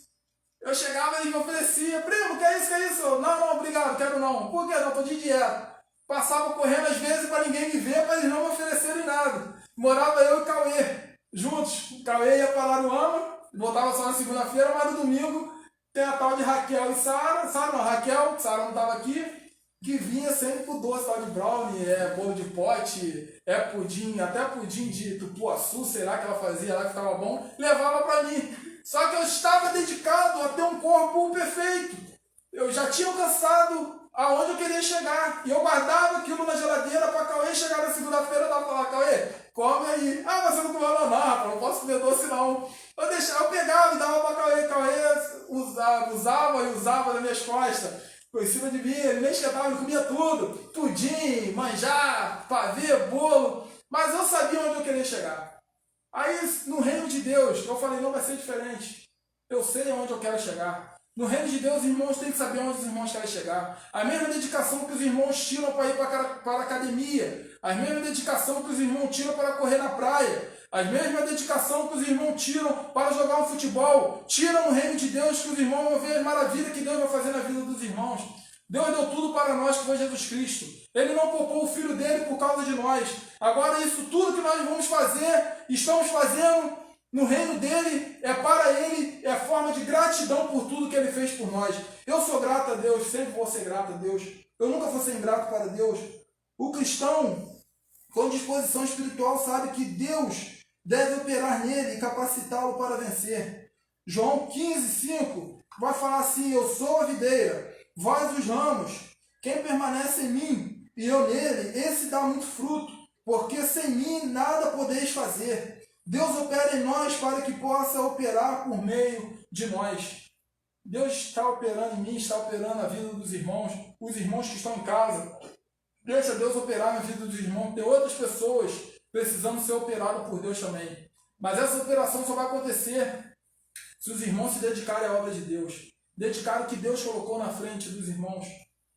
Eu chegava e me oferecia: primo, quer isso? Não, obrigado, quero não. Por quê? Não, tô de dieta. Passava correndo às vezes para ninguém me ver, para eles não me oferecerem nada. Morava eu e Cauê juntos. O Cauê ia para Laruama, voltava só na segunda-feira, mas no domingo tem a tal de Raquel e Sara. Sara não estava aqui. Que vinha sempre com doce, tal de brownie, bolo de pote, pudim, até pudim de tupuaçu, sei lá, que ela fazia lá que estava bom, levava para mim. Só que eu estava dedicado a ter um corpo perfeito. Eu já tinha alcançado aonde eu queria chegar. E eu guardava aquilo na geladeira para Cauê chegar na segunda-feira e eu falava: Cauê, come aí. Ah, mas você não comeu não, rapaz, não posso comer doce não. Eu pegava e dava para Cauê. Cauê usava nas minhas costas. Por cima de mim, ele nem esquentava, ele comia tudo. Pudim, manjar, pavê, bolo. Mas eu sabia onde eu queria chegar. Aí, no reino de Deus, eu falei: não vai ser diferente. Eu sei onde eu quero chegar. No reino de Deus, os irmãos têm que saber onde os irmãos querem chegar. A mesma dedicação que os irmãos tiram para ir para a academia. A mesma dedicação que os irmãos tiram para correr na praia. A mesma dedicação que os irmãos tiram para jogar um futebol. Tiram no reino de Deus, que os irmãos vão ver as maravilhas que Deus vai fazer na vida dos irmãos. Deus deu tudo para nós, que foi Jesus Cristo. Ele não poupou o Filho dele por causa de nós. Agora isso tudo que nós vamos fazer, estamos fazendo no reino dele, é para ele, é forma de gratidão por tudo que ele fez por nós. Eu sou grato a Deus, sempre vou ser grato a Deus. Eu nunca vou ser ingrato para Deus. O cristão, com disposição espiritual, sabe que Deus deve operar nele e capacitá-lo para vencer. João 15:5 vai falar assim: eu sou a videira, vós os ramos. Quem permanece em mim e eu nele, esse dá muito fruto, porque sem mim nada podeis fazer. Deus opera em nós para que possa operar por meio de nós. Deus está operando em mim, está operando na vida dos irmãos, os irmãos que estão em casa. Deixa Deus operar na vida dos irmãos. Tem outras pessoas precisando ser operadas por Deus também. Mas essa operação só vai acontecer se os irmãos se dedicarem à obra de Deus. Dedicarem o que Deus colocou na frente dos irmãos.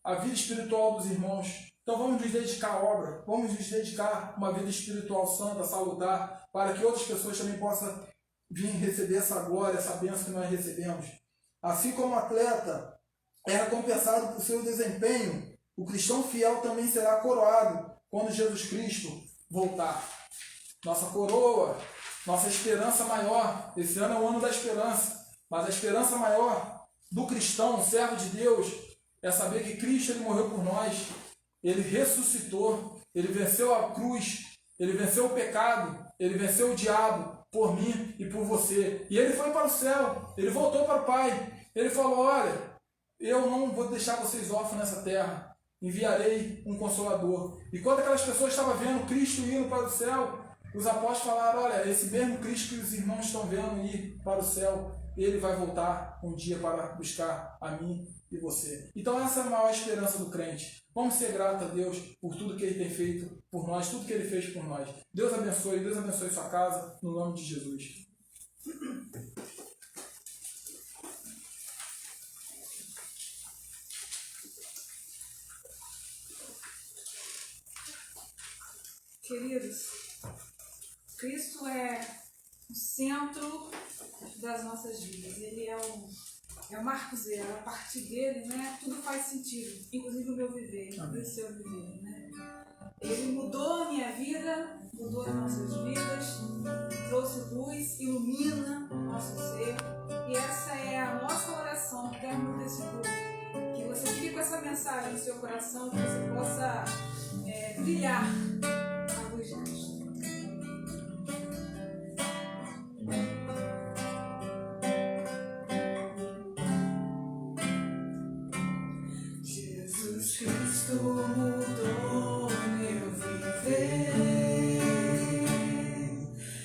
A vida espiritual dos irmãos. Então vamos nos dedicar à obra. Vamos nos dedicar a uma vida espiritual santa, salutar, para que outras pessoas também possam vir receber essa glória, essa bênção que nós recebemos. Assim como o atleta é recompensado por seu desempenho, o cristão fiel também será coroado quando Jesus Cristo voltar. Nossa coroa
Nossa esperança maior, esse ano é o ano da esperança, mas a esperança maior do cristão, servo de Deus, é saber que Cristo ele morreu por nós, ele ressuscitou, ele venceu a cruz, ele venceu o pecado, ele venceu o diabo por mim e por você. E ele foi para o céu, ele voltou para o Pai. Ele falou, olha, eu não vou deixar vocês órfãos nessa terra, enviarei um Consolador. E quando aquelas pessoas estavam vendo Cristo indo para o céu, os apóstolos falaram, olha, esse mesmo Cristo que os irmãos estão vendo ir para o céu, ele vai voltar um dia para buscar a mim e você. Então essa é a maior esperança do crente. Vamos ser gratos a Deus por tudo que Ele tem feito por nós, tudo que Ele fez por nós. Deus abençoe sua casa, no nome de Jesus.
Queridos, Cristo é o centro das nossas vidas. Ele é o marco zero. A partir dele, né, tudo faz sentido, inclusive o meu viver, o seu viver. Né? Ele mudou a minha vida, mudou as nossas vidas, trouxe luz, ilumina o nosso ser. E essa é a nossa oração no término desse culto. Que você fique com essa mensagem no seu coração, que você possa brilhar a luz de Cristo.
Jesus Cristo mudou meu viver.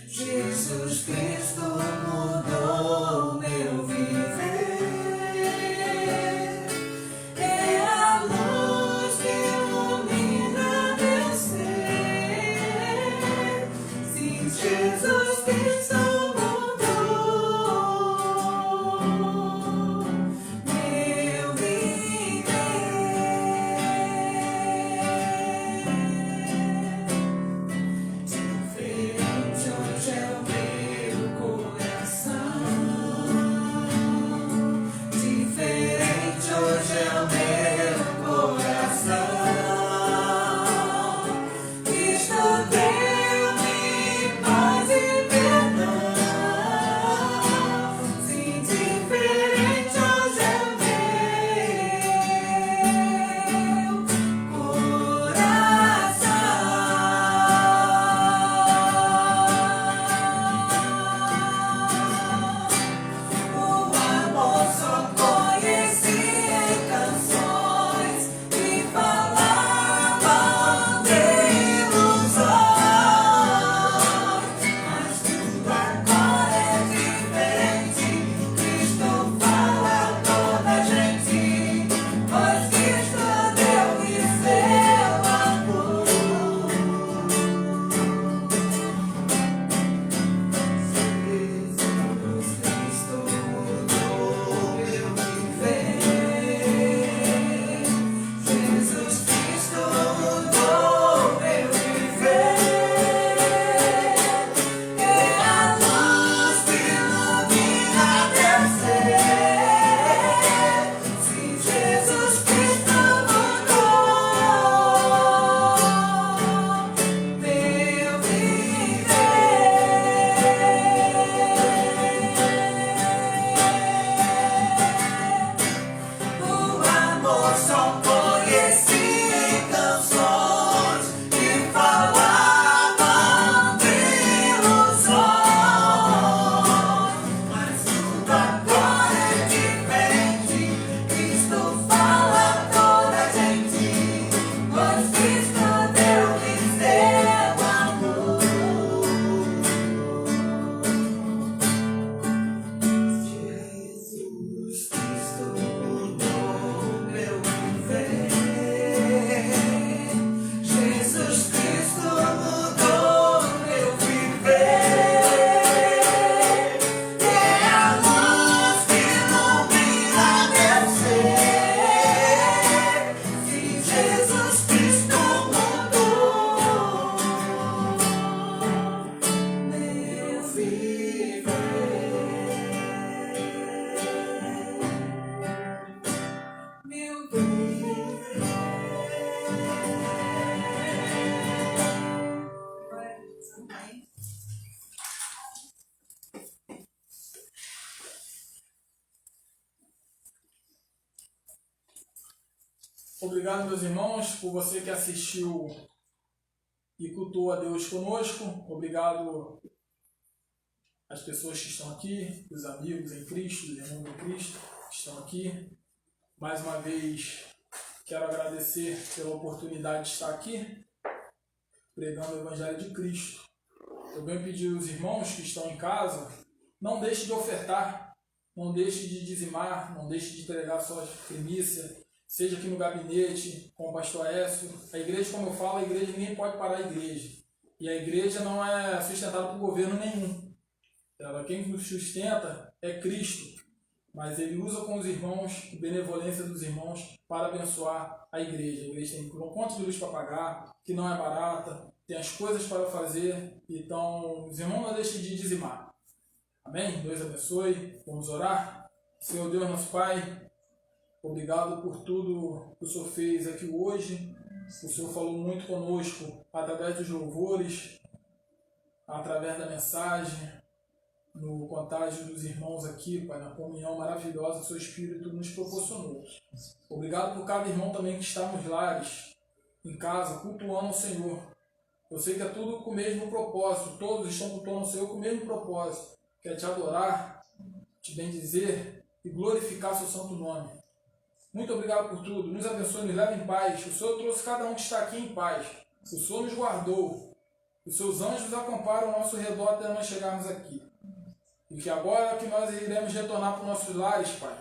Jesus Cristo mudou meu viver. É a luz que ilumina meu ser. Sim, Jesus Cristo mudou meu viver.
Obrigado, meus irmãos, por você que assistiu e cultuou a Deus conosco. Obrigado às pessoas que estão aqui, os amigos em Cristo, os irmãos em Cristo que estão aqui. Mais uma vez, quero agradecer pela oportunidade de estar aqui, pregando o Evangelho de Cristo. Eu venho pedir aos irmãos que estão em casa, não deixe de ofertar, não deixe de dizimar, não deixe de entregar suas primícias, seja aqui no gabinete, com o pastor Écio. A igreja, como eu falo, a igreja, ninguém pode parar a igreja. E a igreja não é sustentada por governo nenhum. Quem nos sustenta é Cristo. Mas ele usa com os irmãos, a benevolência dos irmãos, para abençoar a igreja. A igreja tem um conta de luz para pagar, que não é barata, tem as coisas para fazer. Então, os irmãos não deixem de dizimar. Amém? Deus abençoe. Vamos orar. Senhor Deus, nosso Pai, obrigado por tudo que o Senhor fez aqui hoje. O Senhor falou muito conosco através dos louvores, através da mensagem, no contágio dos irmãos aqui, Pai, na comunhão maravilhosa que o Seu Espírito nos proporcionou. Obrigado por cada irmão também que está nos lares, em casa, cultuando ao Senhor. Eu sei que é tudo com o mesmo propósito, todos estão cultuando ao Senhor com o mesmo propósito, que é te adorar, te bendizer e glorificar Seu santo nome. Muito obrigado por tudo, nos abençoe, nos leve em paz. O Senhor trouxe cada um que está aqui em paz. O Senhor nos guardou. Os Seus anjos acamparam ao nosso redor até nós chegarmos aqui. E que agora que nós iremos retornar para os nossos lares, Pai,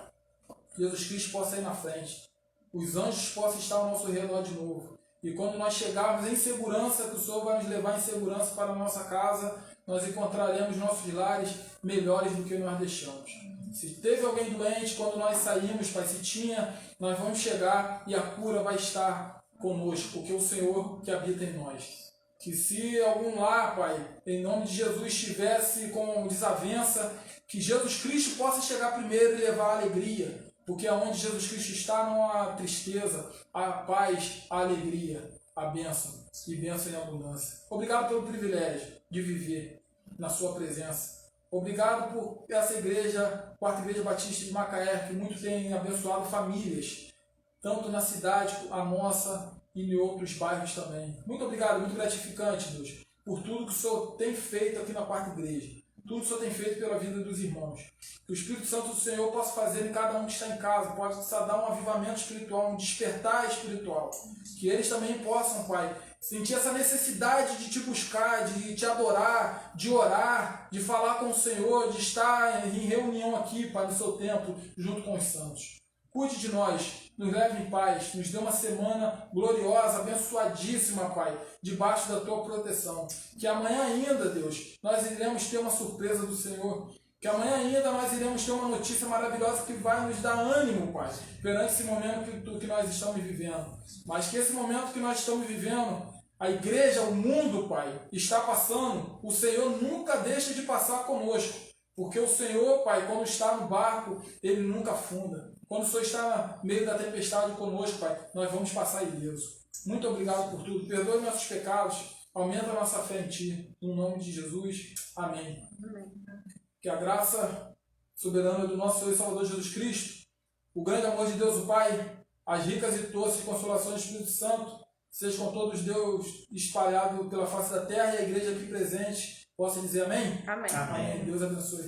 Jesus Cristo possa ir na frente. Os anjos possam estar ao nosso redor de novo. E quando nós chegarmos em segurança, que o Senhor vai nos levar em segurança para a nossa casa, nós encontraremos nossos lares melhores do que nós deixamos. Se teve alguém doente, quando nós saímos, Pai, se tinha, nós vamos chegar e a cura vai estar conosco, porque é o Senhor que habita em nós. Que se algum lá, Pai, em nome de Jesus, estivesse com desavença, que Jesus Cristo possa chegar primeiro e levar a alegria, porque onde Jesus Cristo está não há tristeza, há paz, há alegria, há bênção e bênção em abundância. Obrigado pelo privilégio de viver na Sua presença. Obrigado por essa igreja, Quarta Igreja Batista de Macaé, que muito tem abençoado famílias, tanto na cidade, a nossa, e em outros bairros também. Muito obrigado, muito gratificante, Deus, por tudo que o Senhor tem feito aqui na Quarta Igreja. Tudo que o Senhor tem feito pela vida dos irmãos. Que o Espírito Santo do Senhor possa fazer em cada um que está em casa, possa dar um avivamento espiritual, um despertar espiritual. Que eles também possam, Pai, sentir essa necessidade de te buscar, de te adorar, de orar, de falar com o Senhor, de estar em reunião aqui, Pai, no seu templo, junto com os santos. Cuide de nós, nos leve em paz, nos dê uma semana gloriosa, abençoadíssima, Pai, debaixo da Tua proteção. Que amanhã ainda, Deus, nós iremos ter uma surpresa do Senhor. Que amanhã ainda nós iremos ter uma notícia maravilhosa que vai nos dar ânimo, Pai, perante esse momento que nós estamos vivendo. Mas que esse momento que nós estamos vivendo, a igreja, o mundo, Pai, está passando, o Senhor nunca deixa de passar conosco. Porque o Senhor, Pai, quando está no barco, Ele nunca afunda. Quando o Senhor está no meio da tempestade conosco, Pai, nós vamos passar ileso. Muito obrigado por tudo. Perdoe nossos pecados. Aumenta a nossa fé em Ti. No nome de Jesus. Amém.
Amém.
Que a graça soberana do nosso Senhor e Salvador Jesus Cristo, o grande amor de Deus o Pai, as ricas e doces consolações do Espírito Santo, seja com todos Deus espalhado pela face da terra e a igreja aqui presente possa dizer amém?
Amém.
Amém. Deus abençoe.